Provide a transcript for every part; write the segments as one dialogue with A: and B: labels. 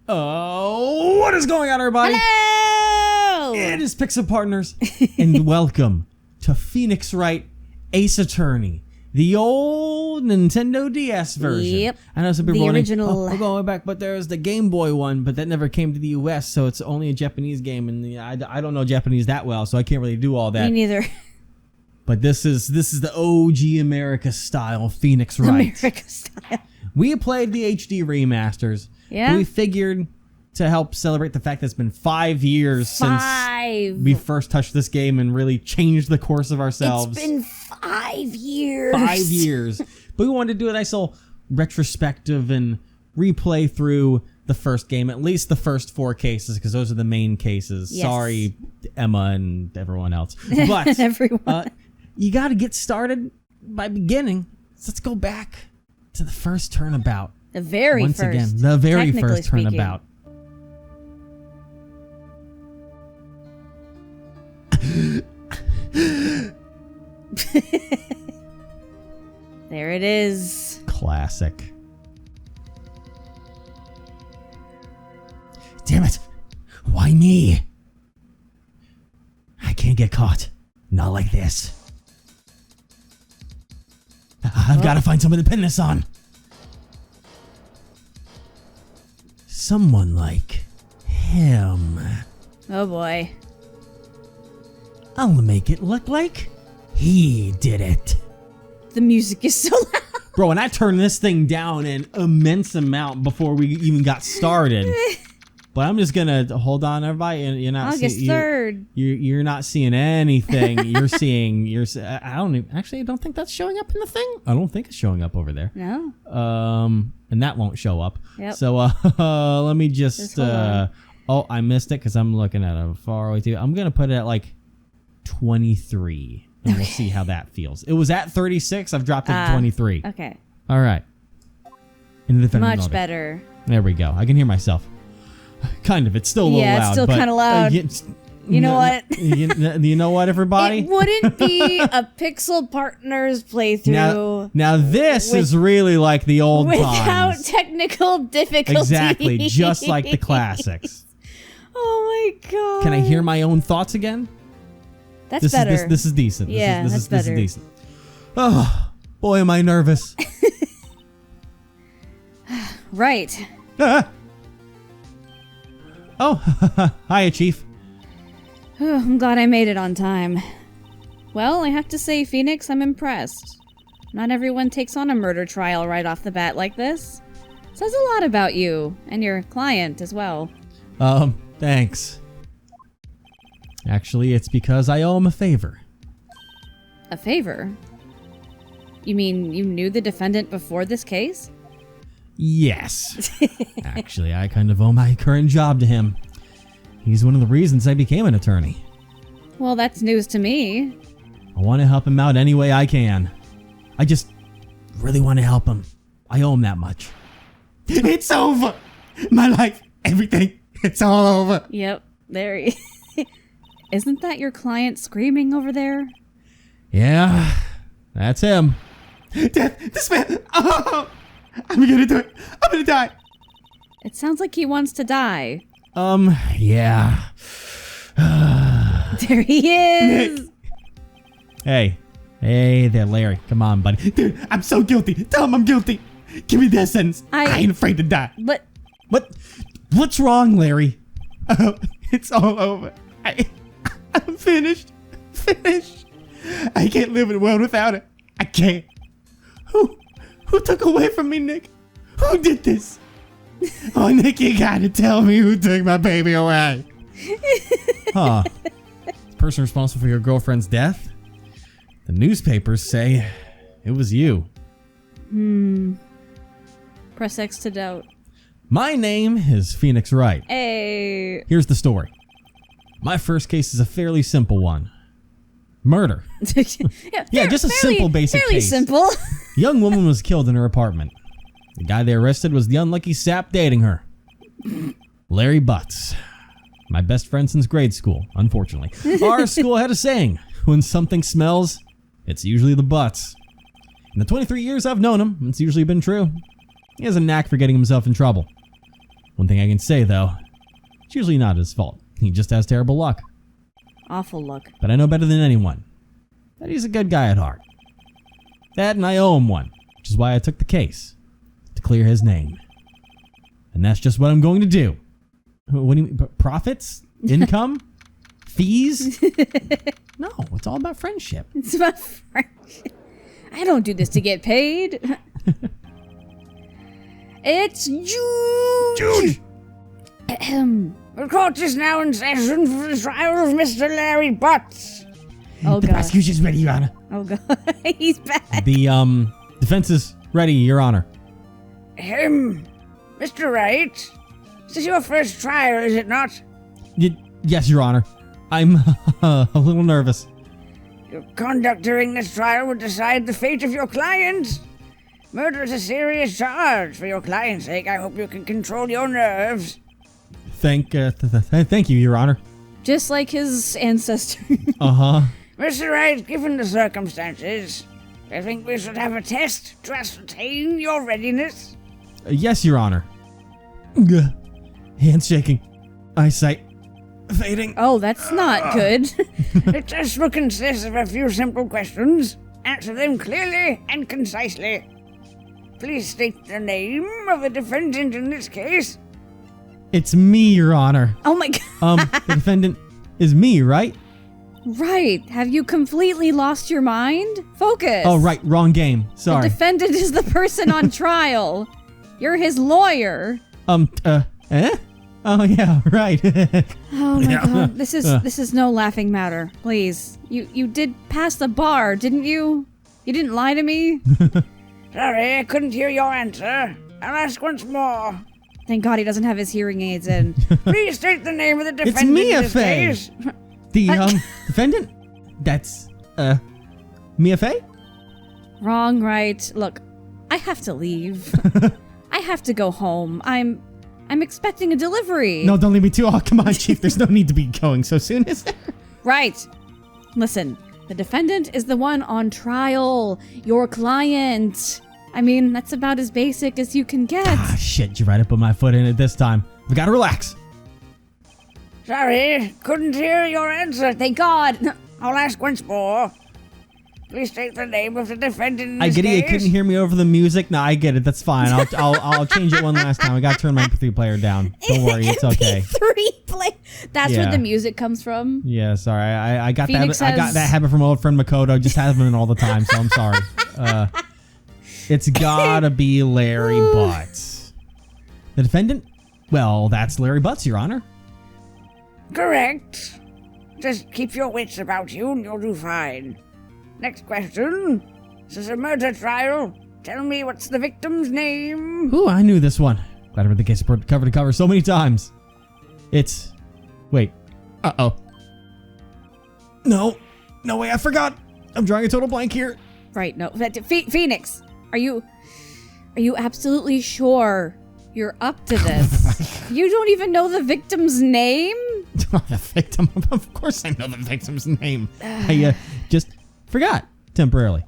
A: Oh, what is going on, everybody?
B: Hello!
A: It is Pixel Partners, and welcome to Phoenix Wright Ace Attorney, the old Nintendo DS version.
B: Yep.
A: I know some people
B: The
A: are
B: original.
A: oh, we're going back, but there's the Game Boy one, but that never came to the US, so it's only a Japanese game, and I don't know Japanese that well, so I can't really do all that.
B: Me neither.
A: But this is the OG America style Phoenix Wright.
B: America style.
A: We played the HD remasters.
B: Yeah.
A: We figured to help celebrate the fact that it's been 5 years since we first touched this game and really changed the course of ourselves.
B: It's been 5 years.
A: 5 years. But we wanted to do a nice little retrospective and replay through the first game, at least the first 4 cases, because those are the main cases.
B: Yes.
A: Sorry, Emma and everyone else. But
B: Everyone.
A: you got to get started by beginning. So let's go back to the first turnabout.
B: The very
A: Once
B: first.
A: again, the very
B: technically
A: first
B: speaking.
A: turnabout.
B: There it is.
A: Classic. Damn it. Why me? I can't get caught. Not like this. I've got to find something to pin this on. Someone like him.
B: Oh boy.
A: I'll make it look like he did it.
B: The music is so loud.
A: Bro, and I turned this thing down an immense amount before we even got started. But I'm just gonna hold on, everybody. And you're not
B: August 3rd.
A: You're not seeing anything. You're seeing. I don't even, actually. I don't think that's showing up in the thing. I don't think it's showing up over there.
B: No.
A: And that won't show up.
B: Yep.
A: So let me just. Oh, I missed it because I'm looking at a far away too. I'm gonna put it at like 23, and we'll see how that feels. It was at 36. I've dropped it to 23.
B: Okay.
A: All right. In the definitive
B: Much
A: order.
B: better.
A: There we go. I can hear myself. Kind of. It's still a little loud.
B: Yeah, it's still
A: but,
B: kind of loud. You know what?
A: you know what, everybody?
B: It wouldn't be a Pixel Partners playthrough
A: now this is really like the old
B: without
A: times.
B: technical difficulties.
A: Exactly, just like the classics.
B: Oh my god.
A: Can I hear my own thoughts again?
B: That's better.
A: This is decent.
B: Yeah,
A: this
B: that's
A: is
B: better.
A: decent. Oh, boy, am I nervous.
B: Right.
A: Oh, hiya, Chief.
B: I'm glad I made it on time. Well, I have to say, Phoenix, I'm impressed. Not everyone takes on a murder trial right off the bat like this. Says a lot about you, and your client as well.
A: Thanks. Actually, it's because I owe him a favor.
B: A favor? You mean you knew the defendant before this case?
A: Yes. Actually, I kind of owe my current job to him. He's one of the reasons I became an attorney.
B: Well, that's news to me.
A: I want to help him out any way I can. I just really want to help him. I owe him that much. It's over! My life, everything, it's all over.
B: Yep, there he Isn't that your client screaming over there?
A: Yeah, that's him. Death, this man, oh! I'm gonna do it. I'm gonna die.
B: It sounds like he wants to die.
A: Yeah.
B: There he is!
A: Nick. Hey there, Larry. Come on, buddy. Dude, I'm so guilty. Tell him I'm guilty. Give me that sentence. I ain't afraid to die.
B: But...
A: What's wrong, Larry? Oh, it's all over. I'm finished. Finished. I can't live in a world without it. I can't. Who took away from me, Nick? Who did this? Oh, Nick, you gotta tell me who took my baby away. Huh. The person responsible for your girlfriend's death? The newspapers say it was you.
B: Press X to doubt.
A: My name is Phoenix Wright.
B: Hey.
A: Here's the story. My first case is a fairly simple one. Murder. Yeah, just a simple, basic
B: fairly
A: case.
B: simple.
A: Young woman was killed in her apartment. The guy they arrested was the unlucky sap dating her. Larry Butts. My best friend since grade school, unfortunately. Our school had a saying, when something smells, it's usually the butts. In the 23 years I've known him, it's usually been true. He has a knack for getting himself in trouble. One thing I can say, though, it's usually not his fault. He just has terrible luck.
B: Awful luck.
A: But I know better than anyone that he's a good guy at heart. That and I owe him one, which is why I took the case, to clear his name. And that's just what I'm going to do. What do you mean? Profits? Income? Fees? No, it's all about friendship.
B: It's about friendship. I don't do this to get paid. It's Jude!
C: The court is now in session for the trial of Mr. Larry Butts.
B: Oh,
A: The
B: God.
A: prosecution's ready, Your Honor.
B: Oh, God. He's back.
A: The defense is ready, Your Honor.
C: Mr. Wright, this is your first trial, is it not?
A: Yes, Your Honor. I'm a little nervous.
C: Your conduct during this trial would decide the fate of your client. Murder is a serious charge. For your client's sake, I hope you can control your nerves.
A: Thank you, Your Honor.
B: Just like his ancestor.
A: Uh-huh.
C: Mr. Wright, given the circumstances, I think we should have a test to ascertain your readiness.
A: Yes, Your Honor. Hands shaking. Eyesight fading.
B: Oh, that's not good.
C: The test will consist of a few simple questions. Answer them clearly and concisely. Please state the name of the defendant in this case.
A: It's me, Your Honor.
B: Oh, my God.
A: The defendant is me, right?
B: Right. Have you completely lost your mind? Focus.
A: Oh, right. Wrong game.
B: The
A: Sorry.
B: defendant is the person on trial. You're his lawyer.
A: Eh? Oh, yeah, right.
B: Oh my God, this is no laughing matter. Please, you did pass the bar, didn't you? You didn't lie to me.
C: Sorry, I couldn't hear your answer. I'll ask once more.
B: Thank God he doesn't have his hearing aids in.
C: Please state the name of the
A: It's
C: defendant
A: Mia
C: in this
A: Fey.
C: case.
A: The defendant? That's Mia Fey?
B: Wrong, right? Look, I have to leave. I have to go home. I'm expecting a delivery.
A: No, don't leave me too. Oh, come on, Chief. There's no need to be going so soon, is there?
B: Right. Listen, the defendant is the one on trial. Your client. I mean, that's about as basic as you can get.
A: Ah, shit. You're right. I put my foot in it this time. We gotta relax.
C: Sorry, couldn't hear your answer.
B: Thank God.
C: I'll ask once more. Please state the name of the defendant in
A: I
C: this
A: get it. You
C: case.
A: couldn't hear me over the music. No, I get it. That's fine. I'll change it one last time. I gotta turn my MP3 player down. Don't worry. It's okay.
B: MP3 play. That's
A: Yeah.
B: where the music comes from.
A: Yeah, sorry. I got
B: Phoenix
A: that. I got
B: has-
A: that habit from old friend Makoto. Just have him in all the time. So I'm sorry. It's gotta be Larry Butts. The defendant? Well, that's Larry Butts, Your Honor.
C: Correct. Just keep your wits about you and you'll do fine. Next question. This is a murder trial. Tell me, what's the victim's name?
A: Ooh, I knew this one. Glad I read the case report cover to cover so many times. It's... Wait. Uh-oh. No. No way, I forgot. I'm drawing a total blank here.
B: Right, no. Phoenix, are you absolutely sure you're up to this? You don't even know the victim's name?
A: The victim? Of course I know the victim's name. I just forgot temporarily.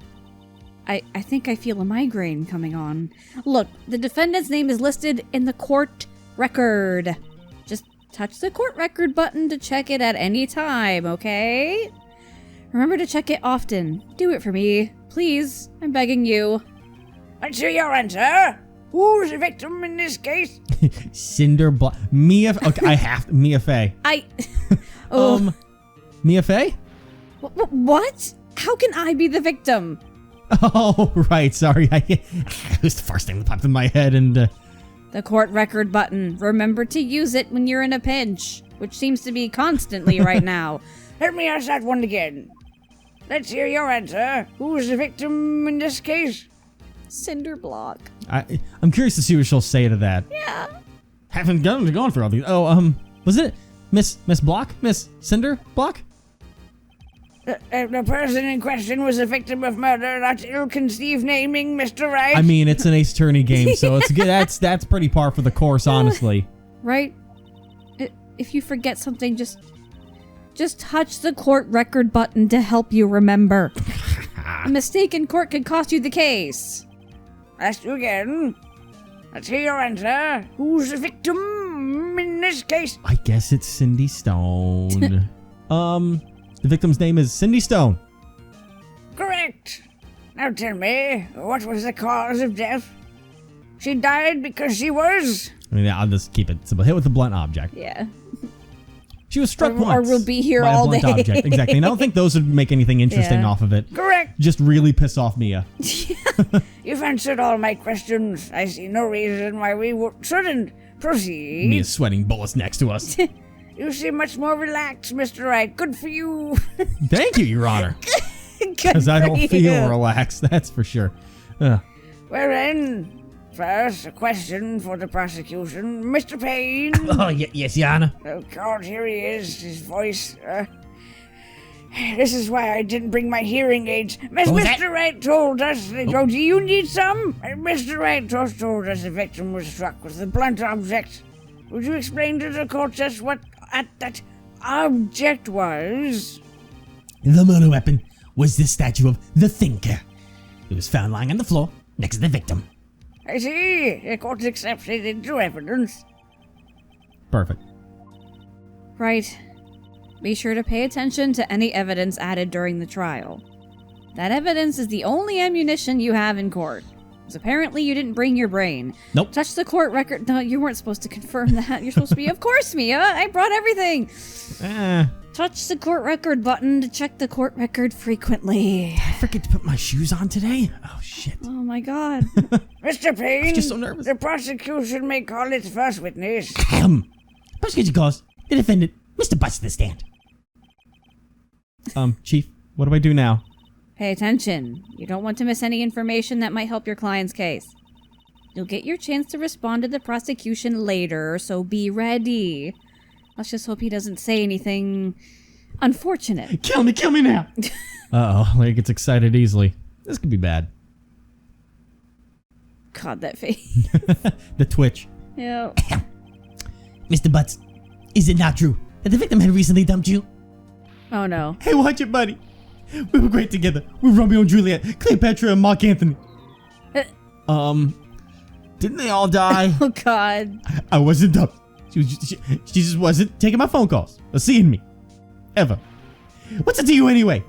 B: I think I feel a migraine coming on. Look, the defendant's name is listed in the court record. Just touch the court record button to check it at any time, okay? Remember to check it often. Do it for me. Please, I'm begging you.
C: Let's hear your answer. Who's the victim in this case?
A: Cinder Block. Mia. Okay, I have to. Mia Fey. Mia Fey?
B: What? How can I be the victim?
A: Oh, right. Sorry. It was the first thing that popped in my head, and
B: The court record button. Remember to use it when you're in a pinch, which seems to be constantly right now.
C: Let me ask that one again. Let's hear your answer. Who's the victim in this case?
B: Cinder block.
A: I'm curious to see what she'll say to that.
B: Yeah.
A: Haven't gone for all these. Oh, was it Miss Block? Miss Cinder Block?
C: The person in question was a victim of murder, not ill-conceived naming, Mr. Wright.
A: I mean, it's an Ace Attorney game, so it's good. That's pretty par for the course, honestly.
B: Right? If you forget something, just touch the court record button to help you remember. A mistake in court could cost you the case.
C: Ask you again. Let's hear your answer. Who's the victim in this case?
A: I guess it's Cindy Stone. The victim's name is Cindy Stone.
C: Correct. Now tell me, what was the cause of death? She died because she was...
A: I mean, I'll just keep it simple. Hit with a blunt object.
B: Yeah.
A: She was struck
B: Or
A: once.
B: we'll be here
A: by
B: all
A: a blunt
B: day.
A: Object. Exactly. And I don't think those would make anything interesting
B: Yeah.
A: off of it.
C: Correct.
A: Just really piss off Mia.
C: You've answered all my questions. I see no reason why we shouldn't proceed.
A: Mia's sweating bullets next to us.
C: You seem much more relaxed, Mr. Wright. Good for you.
A: Thank you, Your Honor.
B: Good
A: Because I
B: for
A: don't
B: you.
A: feel relaxed, that's for sure.
C: Well then, first, a question for the prosecution. Mr. Payne.
D: Oh, yes, Your Honor.
C: Oh, God, here he is, his voice. This is why I didn't bring my hearing aids.
D: What was that?
C: Mr. Wright told us... Oh, do you need some? Mr. Wright just told us the victim was struck with a blunt object. Would you explain to the court just what that object was?
D: The murder weapon was the statue of the Thinker. It was found lying on the floor next to the victim.
C: I see. The court accepts it into evidence.
A: Perfect.
B: Right. Be sure to pay attention to any evidence added during the trial. That evidence is the only ammunition you have in court. Because apparently you didn't bring your brain.
D: Nope.
B: Touch the court record. No, you weren't supposed to confirm that. You're supposed to be, of course, Mia. I brought everything. Touch the court record button to check the court record frequently.
A: I forget to put my shoes on today? Oh, shit.
B: Oh my god.
C: Mr. Payne,
A: just so nervous.
C: the prosecution may call its first witness.
D: Prosecution calls the defendant, Mr. Butts, to the stand.
A: Chief, what do I do now?
B: Pay attention. You don't want to miss any information that might help your client's case. You'll get your chance to respond to the prosecution later, so be ready. Let's just hope he doesn't say anything unfortunate.
A: Kill me now! Uh-oh, Larry gets excited easily. This could be bad.
B: God, that face.
A: The twitch.
B: Yeah.
D: Mr. Butts, is it not true that the victim had recently dumped you?
B: Oh no.
A: Hey, watch it, buddy. We were great together. We were Romeo and Juliet, Cleopatra and Mark Anthony. Didn't they all die?
B: Oh god.
A: I wasn't dumped. She just wasn't taking my phone calls or seeing me. Ever. What's it to you anyway?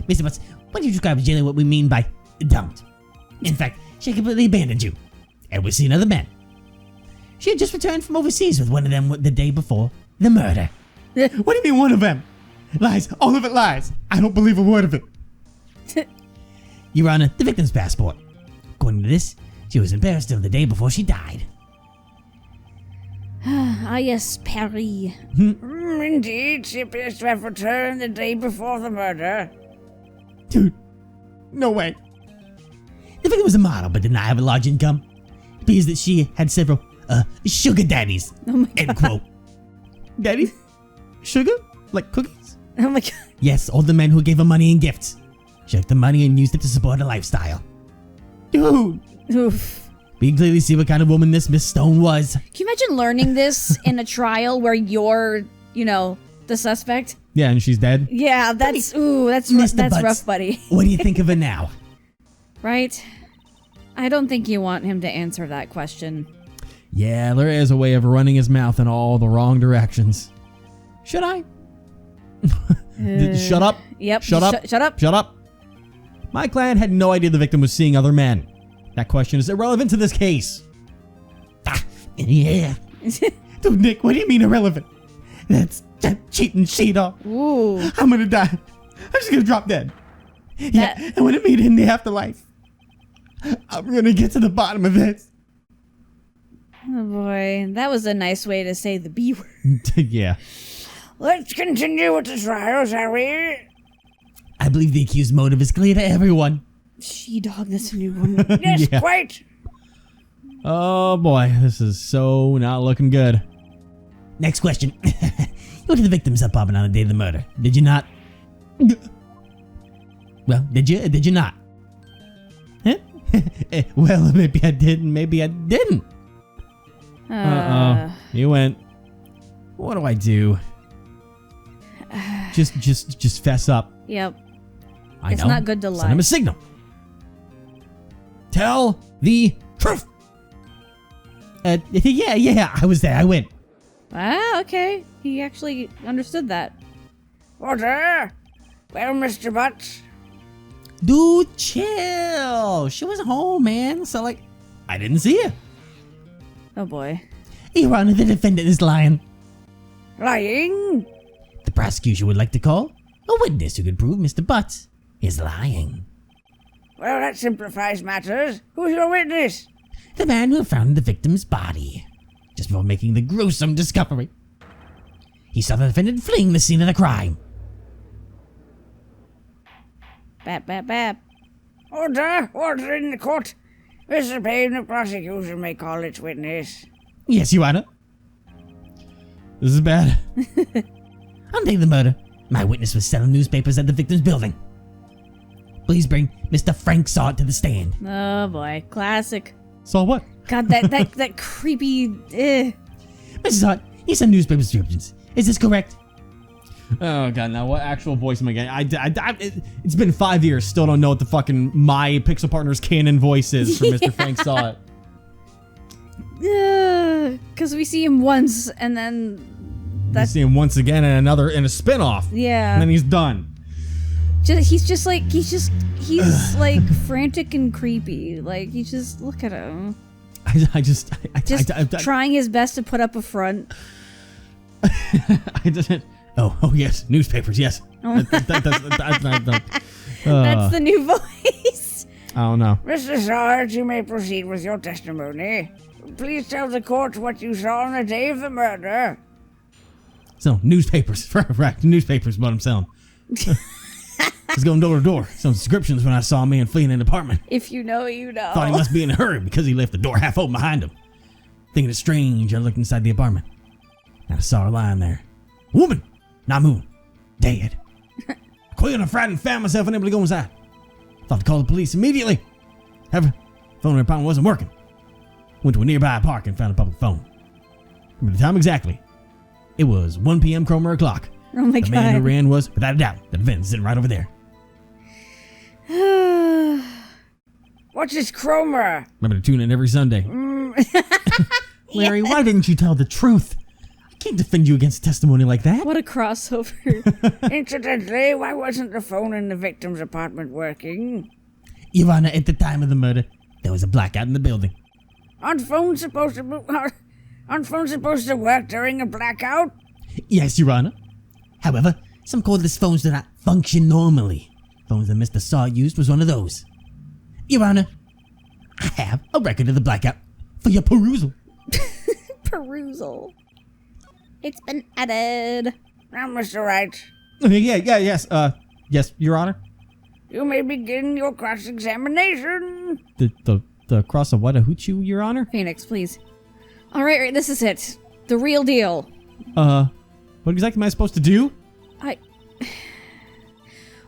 D: Mr. Butts, why don't you describe generally what we mean by dumped? In fact, she completely abandoned you and was seeing other men. She had just returned from overseas with one of them the day before the murder.
A: What do you mean one of them? Lies. All of it lies. I don't believe a word of it.
D: Your Honor, the victim's passport. According to this, she was in Paris till the day before she died.
B: Ah yes, Paris.
C: Indeed, she appears to have returned the day before the murder.
A: Dude, no way.
D: The victim was a model but did not have a large income. It appears that she had several sugar daddies.
B: Oh my
D: End
B: god.
D: quote.
A: Daddy? Sugar? Like cookies?
B: Oh my god.
D: Yes, all the men who gave her money and gifts. She took the money and used it to support her lifestyle.
A: Dude.
B: Oof.
D: We can clearly see what kind of woman this Miss Stone was.
B: Can you imagine learning this in a trial where you're, the suspect?
A: Yeah, and she's dead.
B: Yeah, that's
D: Mr. Butts,
B: rough, buddy.
D: What do you think of her now?
B: Right? I don't think you want him to answer that question.
A: Yeah, there is a way of running his mouth in all the wrong directions. Should I? Shut up.
B: Yep.
A: Shut up.
B: Shut up.
A: Shut up. My client had no idea the victim was seeing other men. That question is irrelevant to this case.
D: Yeah.
A: Dude, Nick, what do you mean irrelevant? That's cheating shit off.
B: Ooh.
A: I'm gonna die. I'm just gonna drop dead. Yeah, and when I meet in the afterlife, I'm gonna get to the bottom of this.
B: Oh boy, that was a nice way to say the B word.
A: Yeah.
C: Let's continue with the trial, shall we?
D: I believe the accused motive is clear to everyone.
B: She-dog, that's a new one.
C: Yes,
A: Yeah.
C: quite.
A: Oh boy, this is so not looking good.
D: Next question. You went to the victim's apartment on the day of the murder, did you not? Well, did you or did you not?
A: Huh? Well, maybe I did, maybe I didn't. You went. What do I do? Just fess up.
B: Yep.
A: I
B: It's
A: know.
B: not good to lie.
A: Send him a signal. Tell the truth.
D: Yeah, I was there. I went.
B: Ah, okay. He actually understood that.
C: Water? Well, Mr. Butts,
D: Dude, chill. She wasn't home, man. So, like, I didn't see her.
B: Oh boy.
D: Your Honor, the defendant is lying.
C: lying?
D: The prosecution would like to call a witness who could prove Mr. Butts is lying.
C: Well, that simplifies matters. Who's your witness?
D: The man who found the victim's body just before making the gruesome discovery. He saw the defendant fleeing the scene of the crime.
B: Bap, bap, bap.
C: Order in the court. Mr. Payne, the prosecution may call its witness.
D: Yes, Your Honor.
A: This is bad.
D: On the day of the murder, my witness was selling newspapers at the victim's building. Please bring Mr. Frank Saw to the stand.
B: Oh boy. Classic.
A: Saw what?
B: God, that creepy.
D: Mrs. Hart, you send newspaper descriptions. Is this correct?
A: Oh god, now what actual voice am I getting? It's been 5 years, still don't know what the fucking my Pixel Partners canon voice is for Mr. Frank Saw It.
B: Because we see him once and then
A: You
B: that's
A: see him once again in a spin-off.
B: yeah.
A: And then he's done.
B: He's like frantic and creepy. Like you just look at him, just trying his best to put up a front.
A: I didn't. Oh yes, newspapers. Yes. That's
B: That's the new voice.
A: I don't know.
C: Mr. Sarge, you may proceed with your testimony. Please tell the court what you saw on the day of the murder.
A: So newspapers, right? Newspapers, what I'm selling. I was going door to door. Some descriptions when I saw a man fleeing an apartment.
B: If you know, you know.
A: Thought he must be in a hurry because he left the door half open behind him. Thinking it's strange, I looked inside the apartment. And I saw her lying there. A woman, not moving, dead. I quit and frightened, found myself unable to go inside. Thought to call the police immediately. However, phone in the apartment wasn't working. Went to a nearby park and found a public phone. Remember the time exactly. It was 1 p.m. Cromer clock.
B: Oh my
A: The man who
B: god.
A: ran was, without a doubt, the defendant sitting right over there.
C: What's this Cromer?
A: Remember to tune in every Sunday. Larry, why didn't you tell the truth? I can't defend you against testimony like that.
B: What a crossover.
C: Incidentally, why wasn't the phone in the victim's apartment working?
D: Your Honor, at the time of the murder, there was a blackout in the building.
C: Aren't phones supposed to work during a blackout?
D: Yes, Your Honor. However, some cordless phones do not function normally. Phones that Mr. Saw used was one of those. Your Honor, I have a record of the blackout for your perusal.
B: Perusal. It's been added.
C: Now, Mr. Wright,
A: Yes, Your Honor.
C: you may begin your cross-examination.
A: The cross of Watahuchu, Your Honor?
B: Phoenix, please. All right, this is it. The real deal.
A: What exactly am I supposed to do?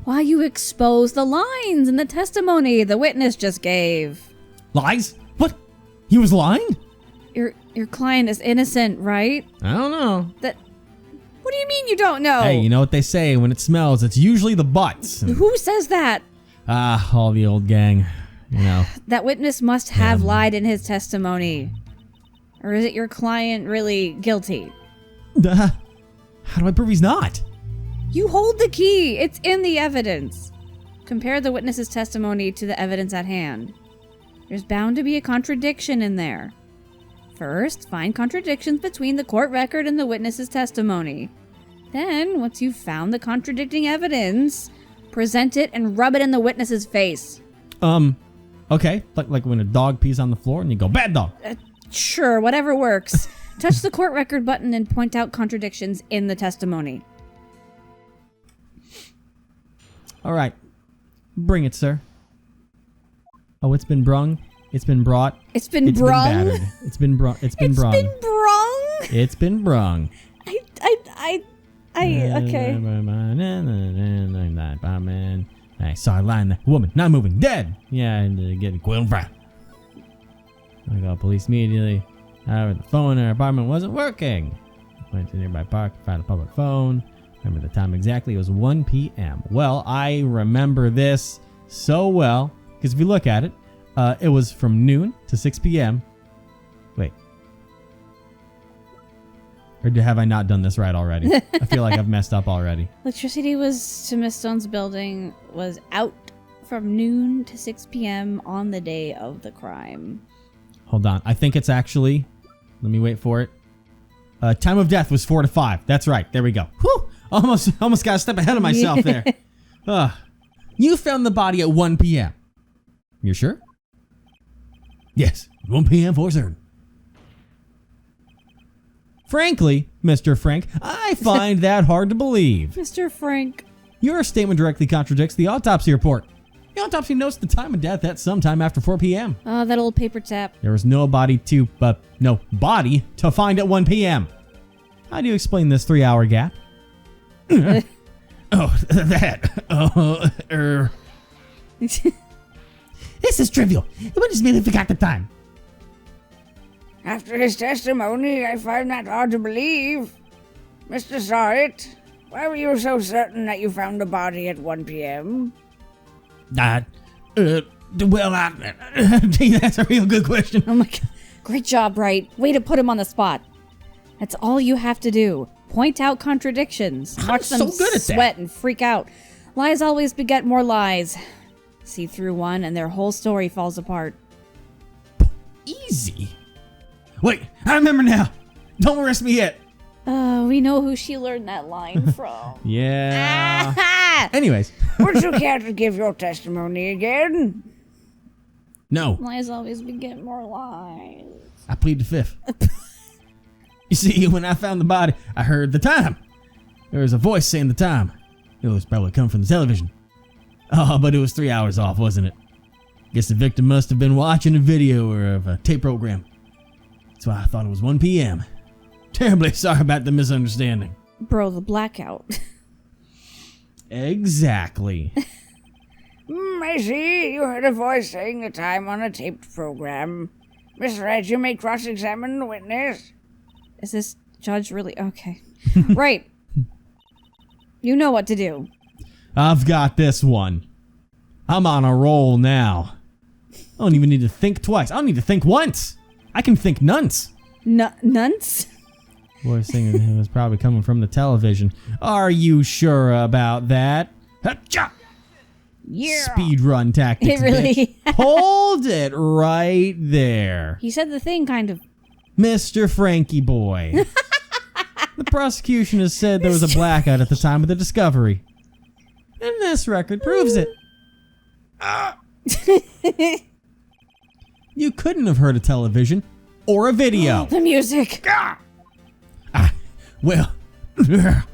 B: Why you expose the lines in the testimony the witness just gave?
A: Lies? What? He was lying?
B: Your client is innocent, right?
A: I don't know.
B: What do you mean you don't know?
A: Hey, you know what they say, when it smells, it's usually the butts.
B: Who says that?
A: All the old gang, you know.
B: That witness must have lied in his testimony. Or is it your client really guilty?
A: How do I prove he's not?
B: You hold the key. It's in the evidence. Compare the witness's testimony to the evidence at hand. There's bound to be a contradiction in there. First, find contradictions between the court record and the witness's testimony. Then, once you've found the contradicting evidence, present it and rub it in the witness's face.
A: Okay. Like when a dog pees on the floor and you go, bad dog.
B: Sure, whatever works. Touch the court record button and point out contradictions in the testimony.
A: All right. Bring it, sir. Oh, it's been brung. It's been brought.
B: It's been
A: It's
B: brung.
A: been battered. It's been brung. It's been
B: It's
A: brung.
B: been brung.
A: It's been brung.
B: Okay.
A: I saw a line there. Woman, not moving, dead. Yeah, and getting quilled and fried. I called police immediately. However, the phone in our apartment wasn't working. Went to a nearby park, found a public phone. Remember the time exactly, it was 1 p.m. Well, I remember this so well, because if you look at it, it was from noon to 6 p.m. Wait, Or have I not done this right already? I feel like I've messed up already.
B: Electricity was to Miss Stone's building was out from noon to 6 p.m. on the day of the crime.
A: Hold on. I think it's actually... Let me wait for it. Time of death was 4 to 5. That's right. There we go. Whew! Almost got a step ahead of myself there. You found the body at 1 p.m. You're sure? Yes. 1 p.m. for certain. Frankly, Mr. Frank, I find that hard to believe.
B: Mr. Frank.
A: Your statement directly contradicts the autopsy report. The autopsy notes the time of death at sometime after 4 p.m.
B: Oh, that old paper tap.
A: There was no body to find at 1 p.m. How do you explain this 3-hour gap?
D: This is trivial. It would just merely forgot the time.
C: After his testimony, I find that hard to believe. Mr. Wright, why were you so certain that you found the body at 1 p.m.?
D: That's a real good question.
B: Oh my god. Great job, Wright. Way to put him on the spot. That's all you have to do. Point out contradictions. Watch them
D: so good at
B: sweat and freak out. Lies always beget more lies. See through one and their whole story falls apart.
D: Easy. Wait, I remember now. Don't arrest me yet.
B: We know who she learned that line from.
A: Yeah. Anyways.
C: Would you care to give your testimony again?
A: No.
B: Lies always beget more lies.
A: I plead the fifth. You see, when I found the body, I heard the time. There was a voice saying the time. It was probably coming from the television. Oh, but it was 3 hours off, wasn't it? Guess the victim must have been watching a video or of a tape program. That's why I thought it was 1 p.m. Terribly sorry about the misunderstanding.
B: Bro, the blackout.
A: Exactly.
C: I see. You heard a voice saying the time on a taped program. Miss Wright, you may cross-examine the witness.
B: Is this judge really... Okay. Right. You know what to do.
A: I've got this one. I'm on a roll now. I don't even need to think twice. I don't need to think once. I can think nonce.
B: Nunts?
A: Voice saying it was probably coming from the television. Are you sure about that? Ha-cha!
C: Yeah.
A: Speed run tactics.
B: It really...
A: bitch. Hold it right there.
B: He said the thing, kind of.
A: Mr. Frankie boy. The prosecution has said there was a blackout at the time of the discovery. And this record proves it. You couldn't have heard a television or a video.
B: The music.
A: Well.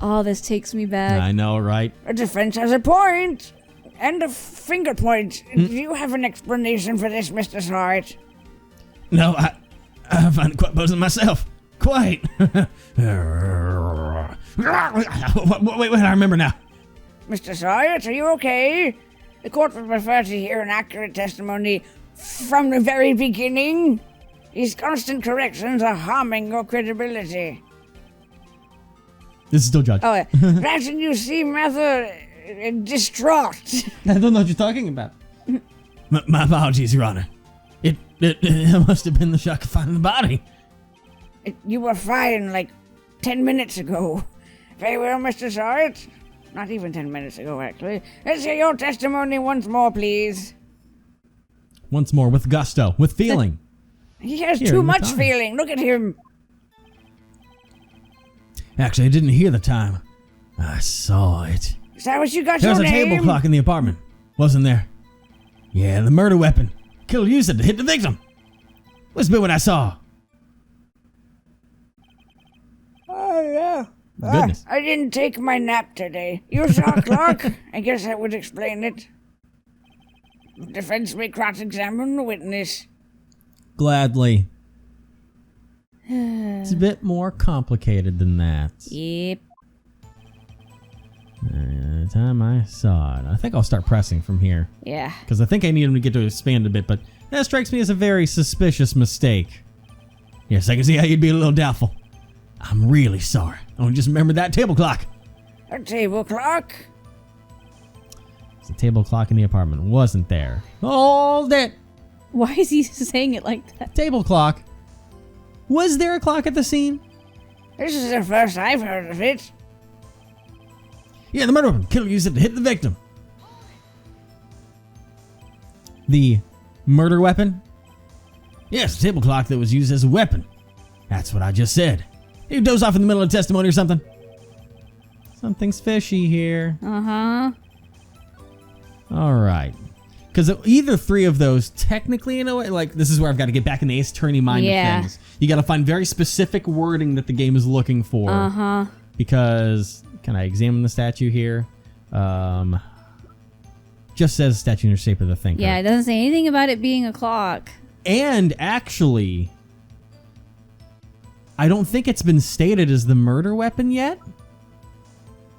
B: Oh, this takes me back.
A: I know, right?
C: The defense has a point. And a finger point. Do you have an explanation for this, Mr. Wright?
D: No, I find it quite puzzling myself. Quite. Wait, I remember now.
C: Mr. Wright, are you okay? The court would prefer to hear an accurate testimony from the very beginning. These constant corrections are harming your credibility.
A: This is still judge.
C: Oh, Granton, you seem rather distraught.
A: I don't know what you're talking about.
D: My apologies, Your Honor. It must have been the shock of finding the body.
C: You were fine like 10 minutes ago. Very well, Mr. Wright. Not even 10 minutes ago, actually. Let's hear your testimony once more, please.
A: Once more, with gusto, with feeling.
C: He has
A: Here,
C: too
A: in the
C: much
A: time.
C: feeling. Look at him.
D: Actually, I didn't hear the time. I saw it.
C: Is that what you got
D: There was
C: your
D: a
C: name?
D: table clock in the apartment, wasn't there? Yeah, the murder weapon. Killer used it to hit the victim. Must be what I saw.
C: Oh, yeah.
A: Goodness.
C: I didn't take my nap today. You saw a clock? I guess that would explain it. Defense may cross-examine the witness.
A: Gladly. It's a bit more complicated than that.
B: Yep.
A: The time I saw it. I think I'll start pressing from here.
B: Yeah.
A: Because I think I need him to get to expand a bit, but that strikes me as a very suspicious mistake.
D: Yes, I can see how you'd be a little doubtful. I'm really sorry. I only just remembered that table clock.
C: A table clock?
A: The table clock in the apartment wasn't there. Hold it!
B: Why is he saying it like that?
A: Table clock. Was there a clock at the scene?
C: This is the first I've heard of it.
A: Yeah, the murder weapon. Killer used it to hit the victim. The murder weapon? Yes, the table clock that was used as a weapon. That's what I just said. You doze off in the middle of testimony or something? Something's fishy here.
B: Uh-huh.
A: All right. Because either three of those, technically, in a way, like, this is where I've got to get back in the Ace Attorney mind of things. You got to find very specific wording that the game is looking for.
B: Uh-huh.
A: Because, can I examine the statue here? Just says statue in the shape of the thinker.
B: Yeah, it doesn't say anything about it being a clock.
A: And actually, I don't think it's been stated as the murder weapon yet,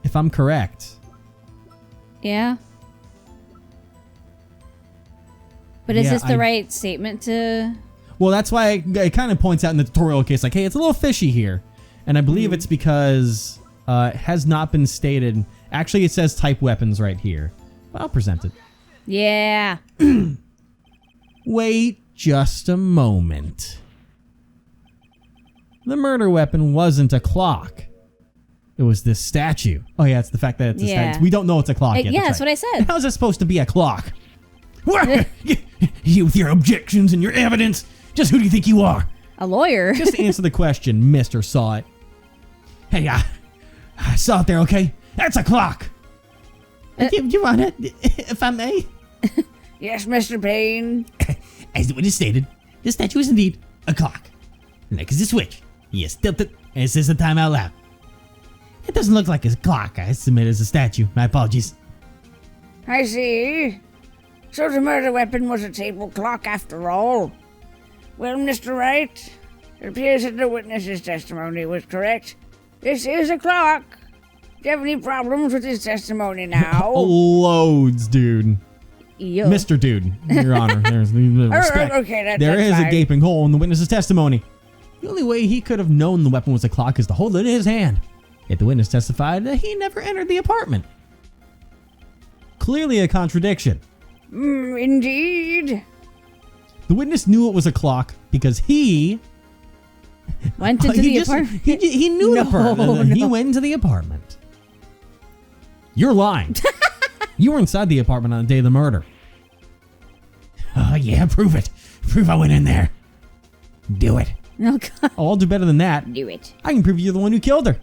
A: if I'm correct.
B: Yeah. But is
A: Yeah,
B: this the right statement to...
A: Well, that's why it kind of points out in the tutorial case, like, hey, it's a little fishy here. And I believe it's because it has not been stated. Actually, it says type weapons right here. But I'll present it.
B: Yeah.
A: Wait just a moment. The murder weapon wasn't a clock. It was this statue. Oh, yeah, it's the fact that it's a statue. We don't know it's a clock yet.
B: Yeah, that's what I said.
A: How is that supposed to be a clock? You with your objections and your evidence. Just who do you think you are?
B: A lawyer.
A: Just answer the question, Mr. Saw It. Hey, I saw it there, okay? That's a clock. Do you want it, if I may?
C: Yes, Mr. Payne.
A: As the witness stated, the statue is indeed a clock. Neck is a switch. Yes, tilt it, and it says the time out loud. It doesn't look like a clock. I submit as a statue. My apologies.
C: I see. So the murder weapon was a table clock after all. Well, Mr. Wright, it appears that the witness's testimony was correct. This is a clock. Do you have any problems with his testimony now?
A: Loads, dude.
B: Yo.
A: Mr. Dude, Your Honor. There's respect.
C: Okay, that's
A: a
C: fine.
A: gaping hole in the witness's testimony. The only way he could have known the weapon was a clock is to hold it in his hand. Yet the witness testified that he never entered the apartment. Clearly a contradiction.
C: Indeed.
A: The witness knew it was a clock because he
B: Went into the apartment.
A: He knew the apartment.
B: No.
A: He went into the apartment. You're lying. You were inside the apartment on the day of the murder. Oh, yeah, prove it. Prove I went in there. Do it.
B: Oh, God.
A: Oh, I'll do better than that.
B: Do it.
A: I can prove you're the one who killed her.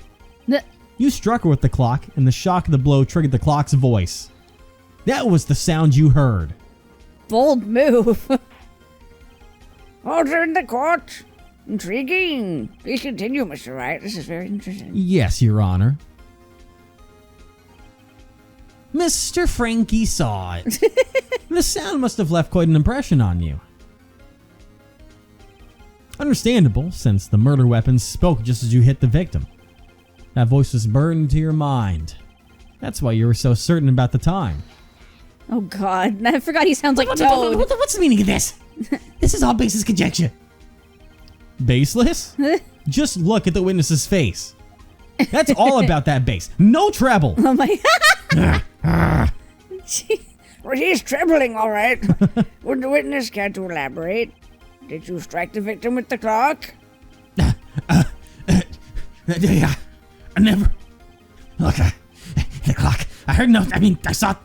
B: The-
A: You struck her with the clock, and the shock of the blow triggered the clock's voice. That was the sound you heard.
B: Bold move.
C: Order in the court. Intriguing. Please continue, Mr. Wright. This is very interesting.
A: Yes, Your Honor. Mr. Frankie saw it. The sound must have left quite an impression on you. Understandable, since the murder weapon spoke just as you hit the victim. That voice was burned into your mind. That's why you were so certain about the time.
B: Oh, God. I forgot he sounds like Toad.
D: What's the meaning of this? This is all baseless conjecture.
A: Baseless? Just look at the witness's face. That's all about that bass. No treble.
B: Oh, my...
C: Well, he's trembling, all right. Would the witness care to elaborate? Did you strike the victim with the clock?
D: Yeah, I never. Look, the clock. I heard no. I mean, I saw.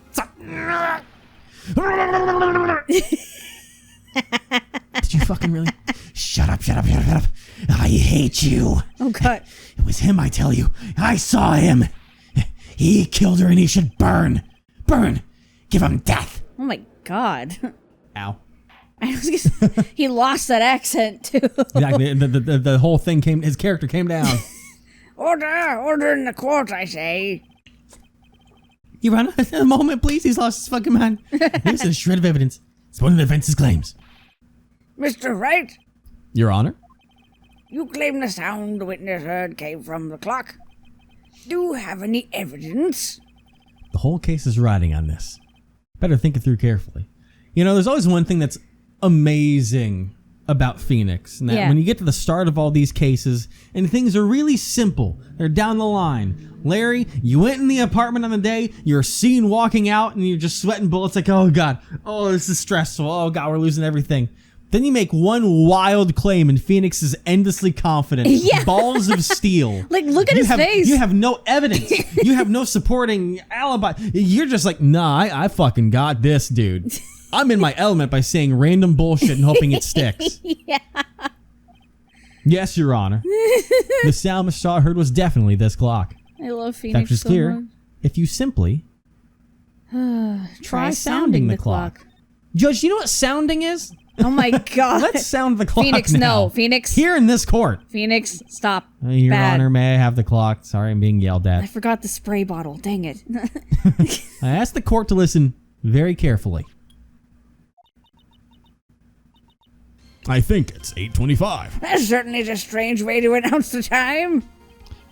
D: Did you fucking really? Shut up! I hate you.
B: Oh, God.
D: It was him, I tell you. I saw him. He killed her, and he should burn. Burn. Give him death.
B: Oh, my God.
A: Ow.
B: I was gonna say, he lost that accent, too.
A: Exactly. The whole thing came. His character came down.
C: Order in the court, I say.
D: Your Honor, a moment, please. He's lost his fucking mind. Here's a shred of evidence. It's one of the defense's claims.
C: Mr. Wright,
A: Your Honor.
C: you claim the sound the witness heard came from the clock. Do you have any evidence?
A: The whole case is riding on this. Better think it through carefully. You know, there's always one thing that's amazing about Phoenix, and that
B: Yeah.
A: when you get to the start of all these cases, and things are really simple, they're down the line. Larry, you went in the apartment on the day, you're seen walking out, and you're just sweating bullets like, oh God, oh, this is stressful, oh God, we're losing everything. Then you make one wild claim, and Phoenix is endlessly confident.
B: Yeah.
A: Balls of steel.
B: Like, look at his face.
A: You have no evidence. You have no supporting alibi. You're just like, nah, I fucking got this, dude. I'm in my element by saying random bullshit and hoping it sticks.
B: Yeah.
A: Yes, Your Honor. The sound Mr. Saw heard was definitely this clock.
B: I love
A: The
B: Phoenix
A: fact is
B: so
A: clear.
B: much.
A: If you simply try sounding the clock. Judge, you know what sounding is?
B: Oh my god.
A: Let's sound the clock
B: Phoenix,
A: now.
B: no. Phoenix.
A: Here in this court.
B: Phoenix, stop.
A: Your
B: Bad.
A: Honor, may I have the clock? Sorry, I'm being yelled
B: I
A: at.
B: forgot the spray bottle. Dang it.
A: I asked the court to listen very carefully. I think it's 8:25.
C: That certainly is a strange way to announce the time.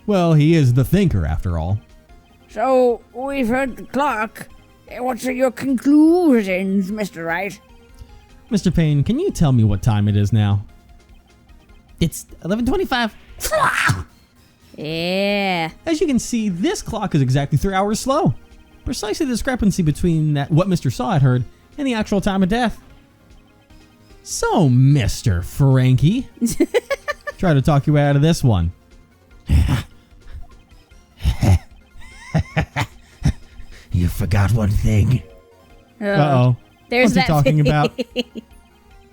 A: Well, he is the thinker, after all.
C: So, we've heard the clock. What are your conclusions, Mr. Wright?
A: Mr. Payne, can you tell me what time it is now?
D: It's 11:25.
B: Yeah.
A: As you can see, this clock is exactly 3 hours slow. Precisely the discrepancy between what Mr. Saw had heard and the actual time of death. So, Mr. Frankie, try to talk you out of this one.
D: You forgot one thing.
A: Uh-oh.
B: There's
A: What's he
B: that
A: talking
B: thing.
A: about?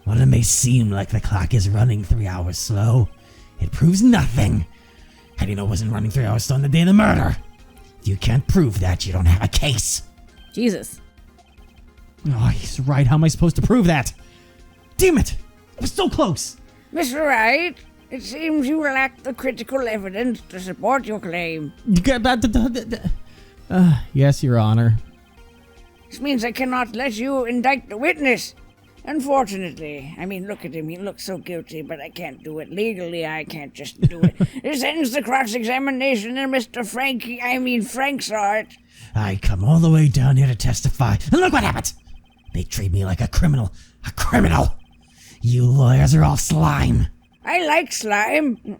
D: While it may seem like the clock is running 3 hours slow, it proves nothing. How do you know it wasn't running 3 hours slow on the day of the murder? If you can't prove that, you don't have a case.
B: Jesus.
A: Oh, he's right. How am I supposed to prove that? Damn it! I was so close.
C: Mr. Wright, it seems you lack the critical evidence to support your claim.
A: You got yes, Your Honor.
C: This means I cannot let you indict the witness. Unfortunately. I mean, look at him. He looks so guilty, but I can't do it. Legally, I can't just do it. This ends the cross-examination, and Frank saw it.
D: I come all the way down here to testify, and look what happens! They treat me like a criminal. A criminal! You lawyers are all slime.
C: I like slime.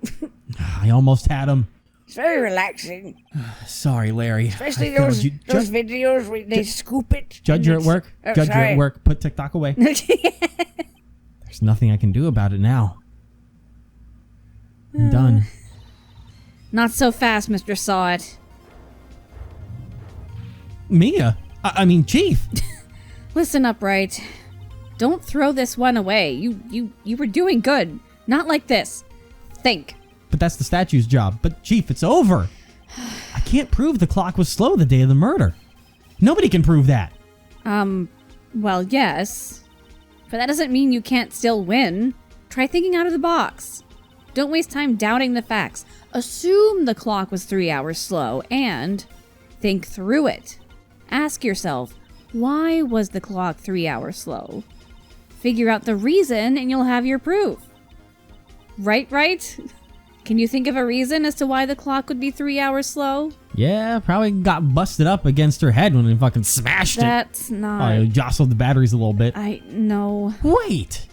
A: I almost had him.
C: It's very relaxing.
A: Sorry, Larry.
C: Especially
A: I failed
C: those
A: you.
C: videos where they scoop it.
A: Judge, you're at work.
C: Oh,
A: Judge, you're
C: sorry.
A: at work. Put TikTok away. There's nothing I can do about it now. I'm done.
B: Not so fast, Mr. Saw It.
A: Mia? I mean, Chief.
B: Listen up, Wright. Don't throw this one away. You were doing good. Not like this. Think.
A: But that's the statue's job. But, Chief, it's over. I can't prove the clock was slow the day of the murder. Nobody can prove that.
B: Well, yes. But that doesn't mean you can't still win. Try thinking out of the box. Don't waste time doubting the facts. Assume the clock was 3 hours slow and think through it. Ask yourself, why was the clock 3 hours slow? Figure out the reason and you'll have your proof. Right? Can you think of a reason as to why the clock would be 3 hours slow?
A: Yeah, probably got busted up against her head when he fucking smashed
B: That's
A: it.
B: not...
A: Oh, he jostled the batteries a little bit.
B: I know.
A: Wait.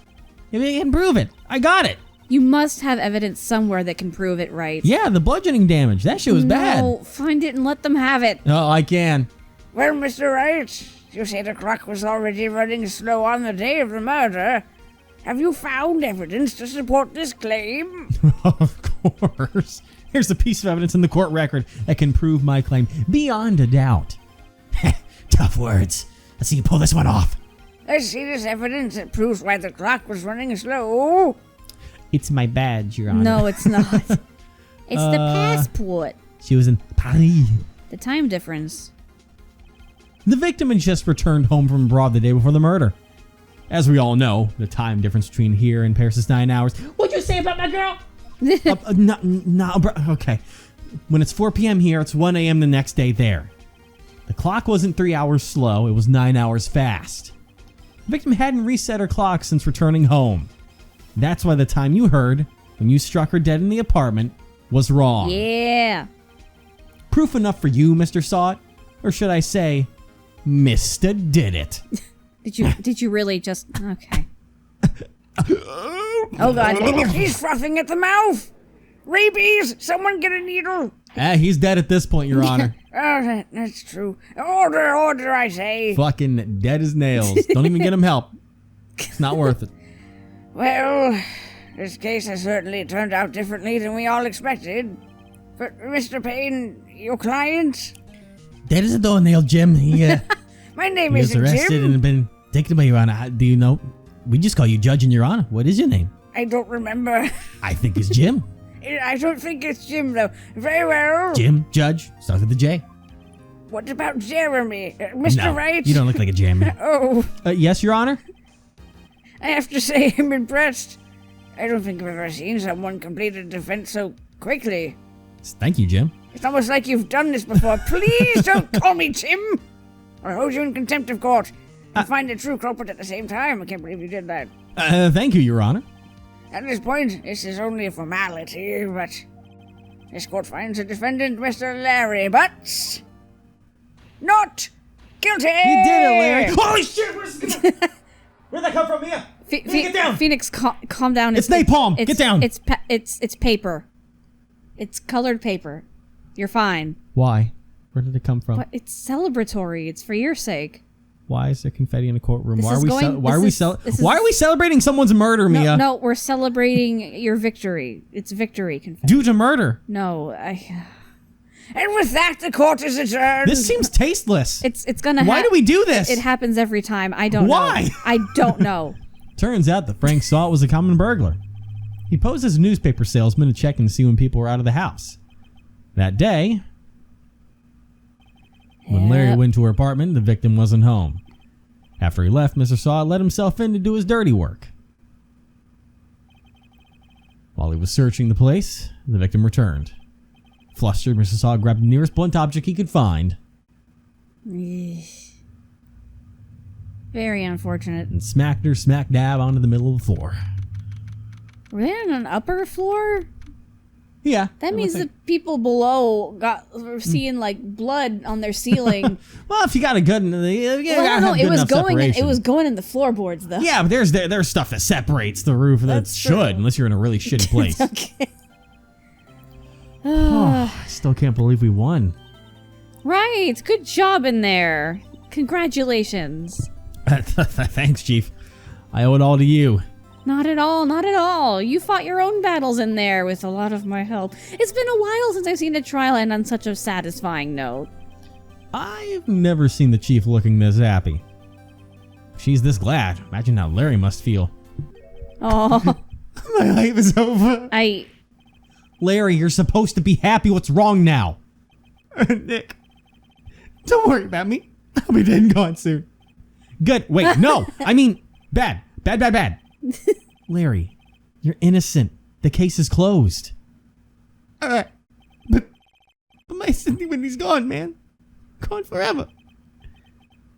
A: If they can prove it. I got it.
B: You must have evidence somewhere that can prove it, right?
A: Yeah, the bludgeoning damage. That shit was bad.
B: No, find it and let them have it.
A: Oh, I can.
C: Well, Mr. Wright, you say the clock was already running slow on the day of the murder. Have you found evidence to support this claim?
A: Of course. Here's a piece of evidence in the court record that can prove my claim beyond a doubt.
D: Tough words. Let's see you pull this one off.
C: Let's see this evidence that proves why the clock was running slow.
A: It's my badge, Your Honor.
B: No, it's not. It's the passport.
A: She was in Paris.
B: The time difference.
A: The victim had just returned home from abroad the day before the murder. As we all know, the time difference between here and Paris is 9 hours. What'd you say about my girl? Okay. When it's 4 p.m. here, it's 1 a.m. the next day there. The clock wasn't 3 hours slow, it was 9 hours fast. The victim hadn't reset her clock since returning home. That's why the time you heard, when you struck her dead in the apartment, was wrong.
B: Yeah.
A: Proof enough for you, Mr. Saw It? Or should I say, Mr. Did It?
B: Did you really just... Okay.
C: Oh God, he's frothing at the mouth. Rabies! Someone get a needle.
A: He's dead at this point, Your Honor.
C: Oh, that's true. Order, I say.
A: Fucking dead as nails. Don't even get him help. It's not worth it.
C: Well, this case has certainly turned out differently than we all expected. But, Mr. Payne, your client?
D: That is a doornail, Jim. He
C: My name
D: was
C: isn't
D: arrested
C: Jim.
D: and been taken away, Your Honor. Do you know? We just call you Judge and Your Honor. What is your name?
C: I don't remember.
D: I think it's Jim.
C: I don't think it's Jim, though. Very well.
D: Jim, Judge, starts with the J.
C: What about Jeremy? Mr.
D: No,
C: Wright?
D: you don't look like a Jeremy.
C: Oh,
D: Yes, Your Honor?
C: I have to say I'm impressed. I don't think I've ever seen someone complete a defense so quickly.
D: Thank you, Jim.
C: It's almost like you've done this before. Please don't call me Jim! Or hold you in contempt of court. And find the true culprit at the same time. I can't believe you did that.
D: Thank you, Your Honor.
C: At this point, this is only a formality, but this court finds the defendant, Mr. Larry, but not guilty!
A: He did it, Larry. Holy shit! Where'd that come from? Here. Get down.
B: Phoenix, calm down.
A: It's napalm. Get down.
B: It's paper. It's colored paper. You're fine.
A: Why? Where did it come from?
B: But it's celebratory. It's for your sake.
A: Why is there confetti in the courtroom?
B: This
A: Why
B: is
A: are we?
B: going-
A: Why are
B: this
A: we?
B: is- this
A: Why
B: is-
A: are we celebrating someone's murder, Mia?
B: No, we're celebrating your victory. It's victory confetti.
A: Due to murder.
B: No,
C: And with that, the court is adjourned.
A: This seems tasteless.
B: it's gonna.
A: Why do we do this?
B: It happens every time. I don't know.
A: Why?
B: I don't know.
A: Turns out that Frank saw it was a common burglar. He posed as a newspaper salesman to check and see when people were out of the house. That day, when Larry
B: Yep.
A: went to her apartment, the victim wasn't home. After he left, Mr. Saw let himself in to do his dirty work. While he was searching the place, the victim returned. Flustered, Mr. Saw grabbed the nearest blunt object he could find
B: Very unfortunate.
A: and smacked her smack dab onto the middle of the floor.
B: Were they on an upper floor?
A: Yeah.
B: That means the people below were seeing like blood on their ceiling.
A: Well, if you got a good,
B: Well, no, it was going. It was going in the floorboards, though.
A: Yeah, but there's stuff that separates the roof that
B: That's
A: should,
B: true.
A: unless you're in a really shitty place.
B: Okay.
A: Oh, I still can't believe we won.
B: Right. Good job in there. Congratulations.
A: Thanks, Chief. I owe it all to you.
B: Not at all. Not at all. You fought your own battles in there with a lot of my help. It's been a while since I've seen a trial end on such a satisfying note.
A: I've never seen the Chief looking this happy. She's this glad. Imagine how Larry must feel.
B: Oh,
A: My life is over. Larry, you're supposed to be happy. What's wrong now? Nick, don't worry about me. I'll be dead and gone soon. Good. Wait, no. I mean, bad. Bad. Larry, you're innocent. The case is closed. Alright. But my Cindy when he's gone, man. Gone forever.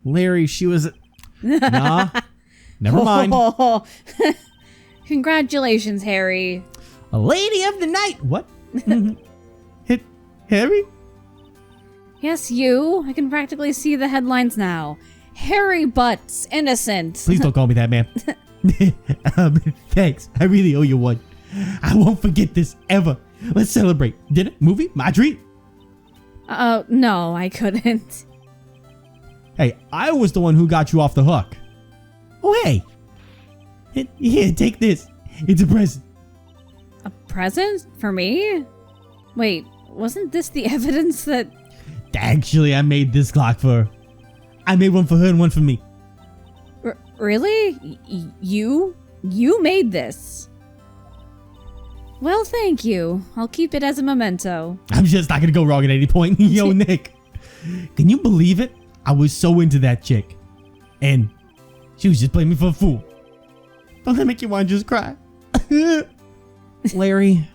A: Larry, she was... Nah. Never mind.
B: Congratulations, Harry.
A: A lady of the night. What? Hit Harry?
B: Yes, you. I can practically see the headlines now. Harry Butts, innocent.
A: Please don't call me that, man. Thanks. I really owe you one. I won't forget this ever. Let's celebrate. Dinner, movie, my treat.
B: No, I couldn't.
A: Hey, I was the one who got you off the hook. Oh, hey. Here, take this. It's a present.
B: A present? For me? Wait, wasn't this the evidence that...
A: Actually, I made this clock for her. I made one for her and one for me.
B: Really? You made this? Well, thank you. I'll keep it as a memento.
A: I'm just not gonna go wrong at any point. Yo, Nick. Can you believe it? I was so into that chick. And she was just playing me for a fool. Don't that make you want to just cry? Larry.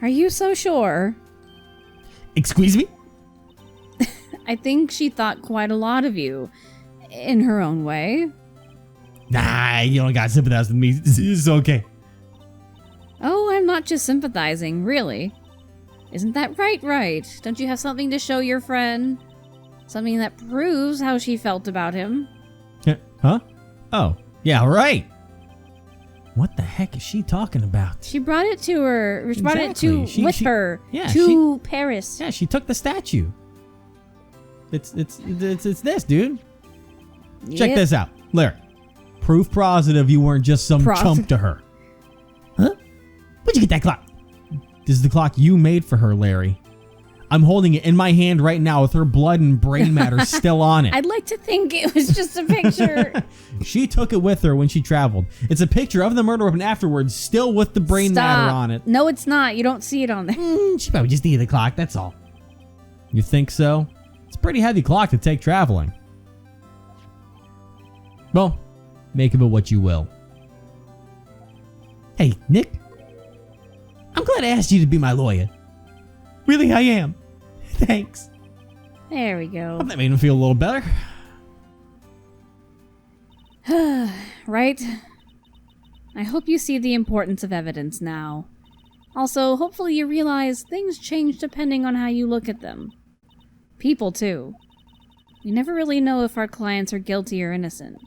B: Are you so sure?
A: Excuse me?
B: I think she thought quite a lot of you. In her own way.
A: Nah, you don't gotta sympathize with me. It's okay.
B: Oh, I'm not just sympathizing, really. Isn't that right? Don't you have something to show your friend? Something that proves how she felt about him?
A: Huh? Oh, yeah, right. What the heck is she talking about?
B: She brought it to her. She brought it
A: Exactly.
B: to with her
A: yeah,
B: to Paris.
A: Yeah, she took the statue. It's this, dude. Check
B: Yep.
A: this out. Larry, Proof positive you weren't just some chump to her.
D: Huh? Where'd you get that clock?
A: This is the clock you made for her, Larry. I'm holding it in my hand right now with her blood and brain matter still on it.
B: I'd like to think it was just a picture.
A: She took it with her when she traveled. It's a picture of the murder weapon afterwards, still with the brain matter on it.
B: No, it's not. You don't see it on there.
D: She probably just needed the clock, that's all.
A: You think so? It's a pretty heavy clock to take traveling. Well, make of it what you will.
D: Hey, Nick. I'm glad I asked you to be my lawyer.
A: Really, I am. Thanks.
B: There we go.
A: That made him feel a little better.
B: Right? I hope you see the importance of evidence now. Also, hopefully you realize things change depending on how you look at them. People, too. We never really know if our clients are guilty or innocent.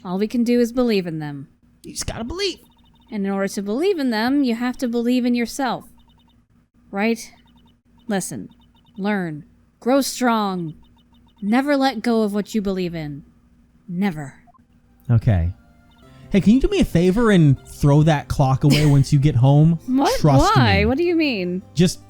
B: All we can do is believe in them.
D: You just gotta believe.
B: And in order to believe in them, you have to believe in yourself. Right? Listen. Learn. Grow strong. Never let go of what you believe in. Never.
A: Okay. Hey, can you do me a favor and throw that clock away once you get home?
B: What?
A: Trust
B: Why?
A: me.
B: What do you mean?
A: Just,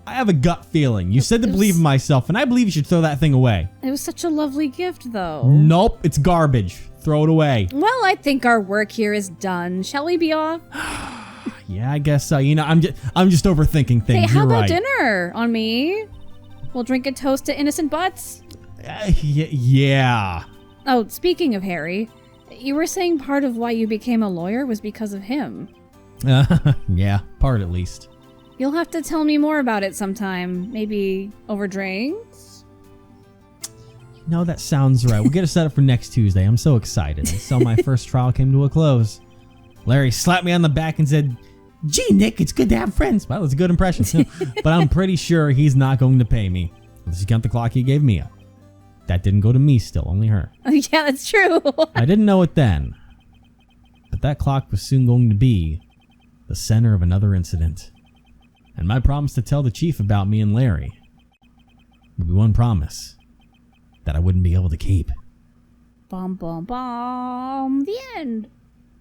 A: I have a gut feeling. You said to believe in myself, and I believe you should throw that thing away.
B: It was such a lovely gift, though.
A: Nope, it's garbage. Throw it away.
B: Well, I think our work here is done. Shall we be off?
A: Yeah, I guess so. You know, I'm just overthinking things.
B: Hey, how
A: You're
B: about
A: right.
B: dinner on me? We'll drink a toast to innocent butts?
A: Yeah.
B: Oh, speaking of Harry, you were saying part of why you became a lawyer was because of him.
A: Yeah, part at least.
B: You'll have to tell me more about it sometime. Maybe over drinks?
A: No, that sounds right. We'll get it set up for next Tuesday. I'm so excited. So my first trial came to a close. Larry slapped me on the back and said,
D: Gee, Nick, it's good to have friends.
A: well, that's a good impression. But I'm pretty sure he's not going to pay me. Unless you count the clock he gave me up. That didn't go to me still, only her.
B: Oh, yeah, that's true.
A: I didn't know it then. But that clock was soon going to be the center of another incident. And my promise to tell the chief about me and Larry would be one promise that I wouldn't be able to keep.
B: Bum, bum, bum. The end.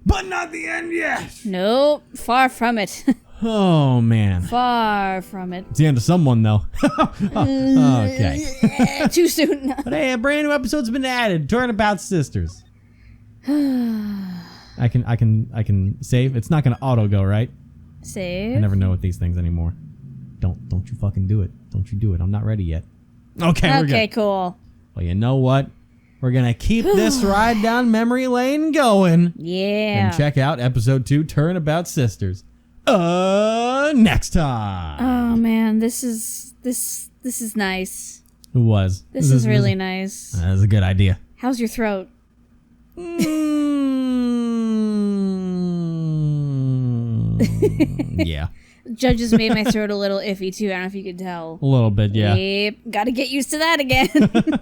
A: But not the end yet!
B: Nope, far from it.
A: Oh, man.
B: Far from it.
A: It's the end of someone, though. Okay.
B: Too soon.
A: But hey, a brand new episode's been added. Turnabout Sisters. I can save. It's not gonna auto go, right?
B: Save.
A: I never know with these things anymore. Don't you fucking do it. Don't you do it. I'm not ready yet. Okay, we're
B: Okay,
A: good.
B: cool.
A: Well, you know what? We're gonna keep this ride down memory lane going.
B: Yeah.
A: And check out episode 2, Turnabout Sisters. Next time.
B: Oh man, this is nice.
A: It was.
B: This is really nice.
A: That was a good idea.
B: How's your throat?
A: Yeah.
B: Judges made my throat a little iffy too. I don't know if you could tell.
A: A little bit, yeah.
B: Yep. Gotta get used to that again.